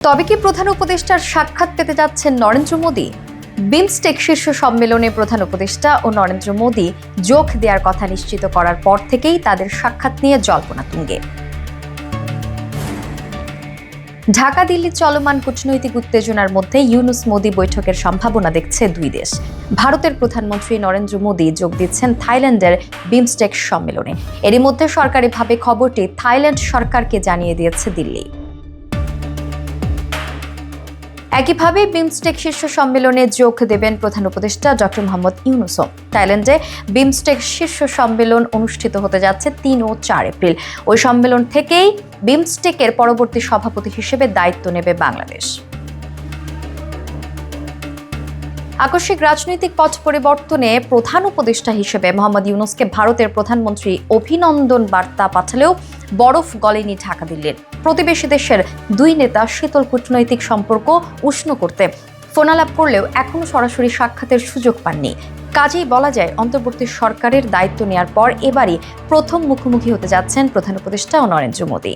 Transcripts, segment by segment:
তবে কি প্রধান উপদেষ্টার সাক্ষাৎ পেতে যাচ্ছেন নরেন্দ্র মোদী? বিমস্টেক শীর্ষ সম্মেলনে প্রধান উপদেষ্টা ও নরেন্দ্র মোদী যোগ দেওয়ার কথা নিশ্চিত করার পর থেকেই তাদের সাক্ষাৎ নিয়ে জল্পনা তুঙ্গে। ঢাকা দিল্লি চলমান কূটনৈতিক উত্তেজনার মধ্যে ইউনুস মোদী বৈঠকের সম্ভাবনা দেখছে দুই দেশ। ভারতের প্রধানমন্ত্রী নরেন্দ্র মোদী যোগ দিচ্ছেন থাইল্যান্ডের বিমস্টেক সম্মেলনে। এরই মধ্যে সরকারিভাবে খবরটি থাইল্যান্ড সরকারকে জানিয়ে দিয়েছে দিল্লি। একইভাবে বিমস্টেক শীর্ষ সম্মেলনে যোগ দেবেন প্রধান উপদেষ্টা ডক্টর মোহাম্মদ ইউনুসও। থাইল্যান্ডে বিমস্টেক শীর্ষ সম্মেলন অনুষ্ঠিত হতে যাচ্ছে ৩ ও ৪ এপ্রিল। ওই সম্মেলন থেকেই বিমস্টেকের পরবর্তী সভাপতি হিসেবে দায়িত্ব নেবে বাংলাদেশ। আকস্মিক রাজনৈতিক পথ পরিবর্তনে প্রধান উপদেষ্টা হিসেবে মোহাম্মদ ইউনুসকে ভারতের প্রধানমন্ত্রী অভিনন্দন বার্তা পাঠালেও বরফ গলেনি ঢাকা দিল্লির। প্রতিবেশী দেশের দুই নেতা শীতল কূটনৈতিক সম্পর্ক উষ্ণ করতে ফোনালাপ করলেও এখনও সরাসরি সাক্ষাতের সুযোগ পাননি। কাজেই বলা যায় অন্তর্বর্তী সরকারের দায়িত্ব নেওয়ার পর এবারই প্রথম মুখোমুখি হতে যাচ্ছেন প্রধান উপদেষ্টা ও নরেন্দ্র মোদী।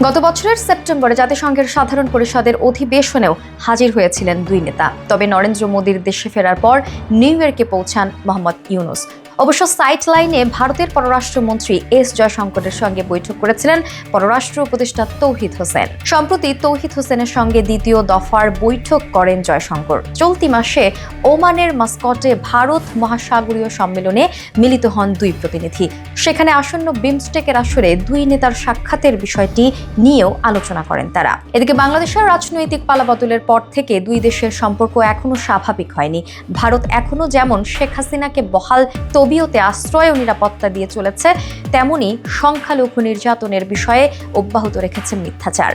গত বছরের সেপ্টেম্বরে জাতিসংঘের সাধারণ পরিষদের অধিবেশনেও হাজির হয়েছিলেন দুই নেতা। তবে নরেন্দ্র মোদীর দেশে ফেরার পর নিউ ইয়র্কে পৌঁছান মোহাম্মদ ইউনুস। অবশ্য সাইট লাইনে ভারতের পররাষ্ট্রমন্ত্রী এস জয়শঙ্করের সঙ্গে বৈঠক করেছিলেন পররাষ্ট্র উপদেষ্টা তৌহিদ হোসেন। সম্প্রতি তৌহিদ হোসেনের সঙ্গে দ্বিতীয় দফার বৈঠক করেন জয়শঙ্কর। চলতি মাসে ওমানের মাস্কটে ভারত মহাসাগরীয় সম্মেলনে মিলিত হন দুই প্রতিনিধি। সেখানে আসন্ন বিমস্টেকের আসরে দুই নেতার সাক্ষাতের বিষয়টি নিয়েও আলোচনা করেন তারা। এদিকে বাংলাদেশের রাজনৈতিক পালাবদলের পর থেকে দুই দেশের সম্পর্ক এখনো স্বাভাবিক হয়নি। ভারত এখনো যেমন শেখ হাসিনাকে বহাল তবিয়তে আশ্রয় ও নিরাপত্তা দিয়ে চলেছে, তেমনি সংখ্যালঘু নির্যাতনের বিষয়ে অব্যাহত রেখেছে মিথ্যাচার।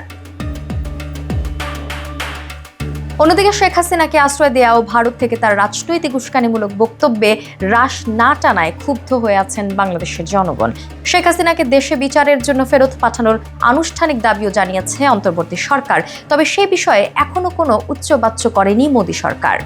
অন্যদিকে শেখ হাসিনাকে আশ্রয় দেওয়া ও ভারত থেকে তার রাজনৈতিক উস্কানিমূলক বক্তব্যে রাশ না টানায় ক্ষুব্ধ হয়ে আছেন বাংলাদেশের জনগণ। শেখ হাসিনাকে দেশে বিচারের জন্য ফেরত পাঠানোর আনুষ্ঠানিক দাবিও জানিয়েছে অন্তর্বর্তী সরকার। তবে সে বিষয়ে এখনো কোনো উচ্চবাচ্য করেনি মোদী সরকার।